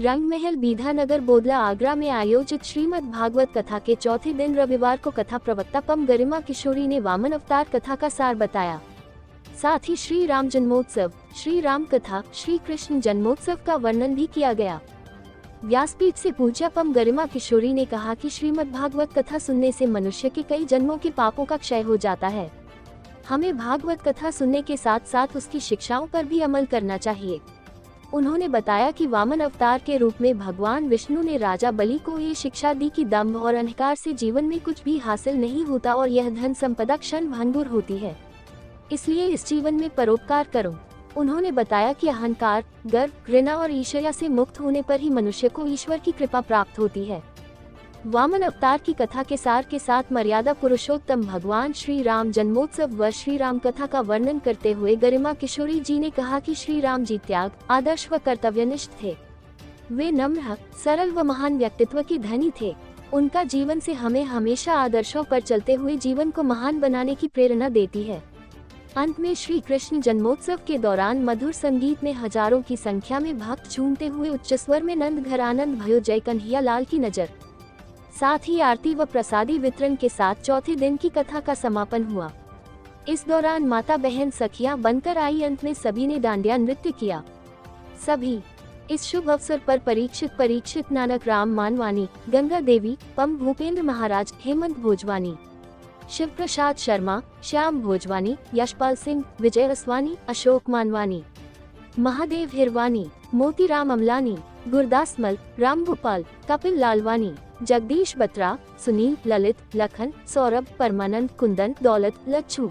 रंगमहल बीधानगर बोदला आगरा में आयोजित श्रीमद् भागवत कथा के चौथे दिन रविवार को कथा प्रवक्ता पम गरिमा किशोरी ने वामन अवतार कथा का सार बताया। साथ ही श्री राम जन्मोत्सव, श्री राम कथा, श्री कृष्ण जन्मोत्सव का वर्णन भी किया गया। व्यासपीठ से पूज्य पम गरिमा किशोरी ने कहा कि श्रीमद् भागवत कथा सुनने से मनुष्य के कई जन्मों के पापों का क्षय हो जाता है। हमें भागवत कथा सुनने के साथ साथ उसकी शिक्षाओं पर भी अमल करना चाहिए। उन्होंने बताया कि वामन अवतार के रूप में भगवान विष्णु ने राजा बलि को ये शिक्षा दी कि दंभ और अहंकार से जीवन में कुछ भी हासिल नहीं होता और यह धन संपदा क्षण भंगुर होती है, इसलिए इस जीवन में परोपकार करो। उन्होंने बताया कि अहंकार, गर्व, घृणा और ईर्ष्या से मुक्त होने पर ही मनुष्य को ईश्वर की कृपा प्राप्त होती है। वामन अवतार की कथा के सार के साथ मर्यादा पुरुषोत्तम भगवान श्री राम जन्मोत्सव व श्री राम कथा का वर्णन करते हुए गरिमा किशोरी जी ने कहा कि श्री राम जी त्याग, आदर्श व कर्तव्यनिष्ठ थे। वे नम्र, सरल व महान व्यक्तित्व के धनी थे। उनका जीवन से हमें हमेशा आदर्शों पर चलते हुए जीवन को महान बनाने की प्रेरणा देती है। अंत में श्री कृष्ण जन्मोत्सव के दौरान मधुर संगीत में हजारों की संख्या में भक्त झूमते हुए उच्च स्वर में नंद घर आनंद भयो जय कन्हैया लाल की नजर। साथ ही आरती व प्रसादी वितरण के साथ चौथे दिन की कथा का समापन हुआ। इस दौरान माता बहन सखियां बनकर आई। अंत में सभी ने डांडिया नृत्य किया। सभी इस शुभ अवसर पर परीक्षित नानक राम मानवानी, गंगा देवी, पम भूपेंद्र महाराज, हेमंत भोजवानी, शिव प्रसाद शर्मा, श्याम भोजवानी, यशपाल सिंह, विजय असवानी, अशोक मानवानी, महादेव हिरवानी, मोतीराम अमलानी, गुरदास मल, राम गोपाल, कपिल लालवानी, जगदीश बत्रा, सुनील, ललित, लखन, सौरभ, परमानंद, कुंदन, दौलत, लच्छू,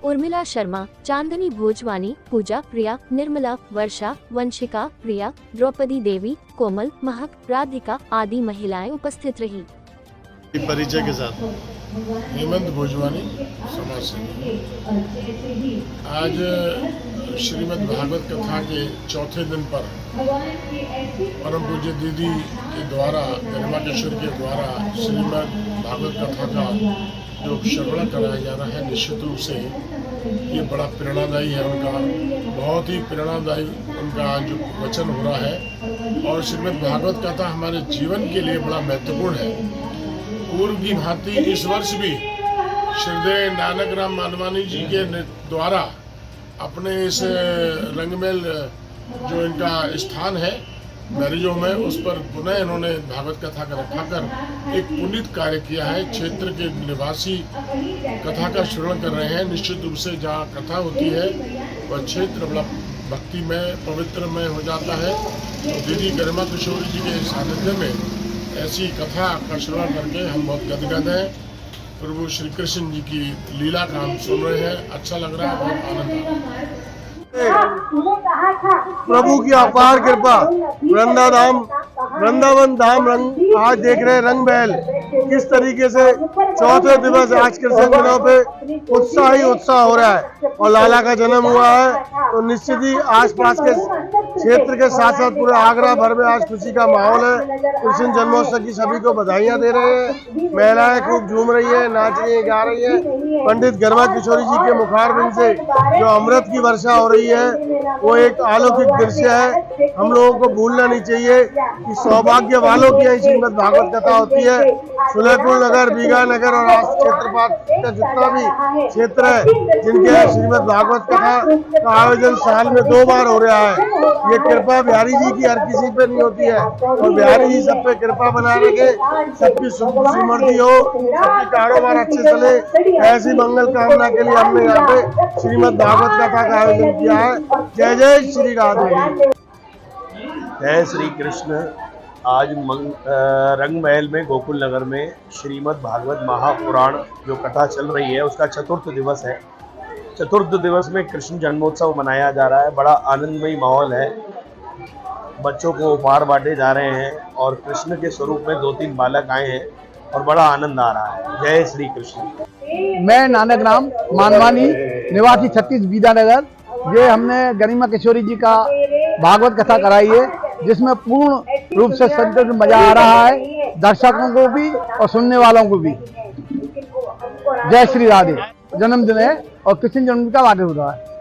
उर्मिला शर्मा, चांदनी भोजवानी, पूजा, प्रिया, निर्मला, वर्षा, वंशिका, प्रिया, द्रौपदी देवी, कोमल, महक, राधिका आदि महिलाएं उपस्थित रही। परिचय के साथ हेमंत भोजवानी, समाज सेवी। आज श्रीमद् भागवत कथा के चौथे दिन पर परम पूज्य दीदी के द्वारा, गरिमा किशोर के द्वारा श्रीमद् भागवत कथा का जो श्रवण कराया जा रहा है, निश्चित रूप से ये बड़ा प्रेरणादायी है। उनका बहुत ही प्रेरणादायी उनका जो वचन हो रहा है और श्रीमद् भागवत कथा हमारे जीवन के लिए बड़ा महत्वपूर्ण है। पूर्व की भांति इस वर्ष भी श्रद्धेय नानक राम मानवानी जी के द्वारा अपने इस रंगमहल जो इनका स्थान है मैरिजों में, उस पर पुनः इन्होंने भागवत कथा का रखाकर एक पुनीत कार्य किया है। क्षेत्र के निवासी कथा का श्रवण कर रहे हैं। निश्चित रूप से जहाँ कथा होती है वह क्षेत्र बड़ा भक्तिमय, पवित्रमय हो जाता है। तो दीदी गरिमा किशोर जी के सानिध्य में ऐसी कथा का श्रवण करके हम बहुत गदगद हैं। प्रभु श्री कृष्ण जी की लीला का हम सुन रहे हैं। अच्छा लग रहा है, बहुत आनंद आ रहा है। प्रभु की अपार कृपा, वृंदावन धाम रंग आज देख रहे हैं रंगमहल किस तरीके से चौथे दिवस आज कृष्ण दिनों पे उत्साह ही उत्साह हो रहा है और लाला का जन्म हुआ है। तो निश्चित ही आसपास के क्षेत्र के साथ साथ पूरे आगरा भर में आज खुशी का माहौल है। कृष्ण जन्मोत्सव की सभी को बधाइयां दे रहे हैं। महिलाएं खूब झूम रही है, नाच रही है, गा रही है। पंडित गरिमा किशोरी जी के मुखारबिंद से जो अमृत की वर्षा हो रही है वो एक अलौकिक दृश्य है। हम लोगों को भूलना नहीं चाहिए कि सौभाग्य वालों की यही श्रीमद् भागवत कथा होती है। सुलेपुर नगर, बीघा नगर और आस क्षेत्रपात का जितना भी क्षेत्र है जिनके श्रीमद् भागवत कथा का आयोजन साल में 2 बार हो रहा है। ये कृपा बिहारी जी की हर किसी पे नहीं होती है और बिहारी जी सब पे कृपा बना रखे, सबकी समृद्धि हो, सबकी कारोबार अच्छे चले, ऐसी मंगल कामना के लिए हमने यहाँ पे श्रीमद् भागवत कथा का आयोजन किया है। जय जय श्री राधे। जय श्री कृष्ण। आज रंगमहल में गोकुल नगर में श्रीमद् भागवत महापुराण जो कथा चल रही है उसका चतुर्थ दिवस है। चतुर्थ दिवस में कृष्ण जन्मोत्सव मनाया जा रहा है। बड़ा आनंदमयी माहौल है। बच्चों को उपहार बांटे जा रहे हैं और कृष्ण के स्वरूप में 2-3 बालक आए हैं और बड़ा आनंद आ रहा है। जय श्री कृष्ण। मैं नानक राम मानवानी, निवासी 36 बीधानगर। ये हमने गरिमा किशोरी जी का भागवत कथा कराई है जिसमें पूर्ण रूप से संतोष मजा आ रहा है, दर्शकों को भी और सुनने वालों को भी। जय श्री राधे। जन्मदिन है और कृष्ण जन्म का वाक़या हो रहा है।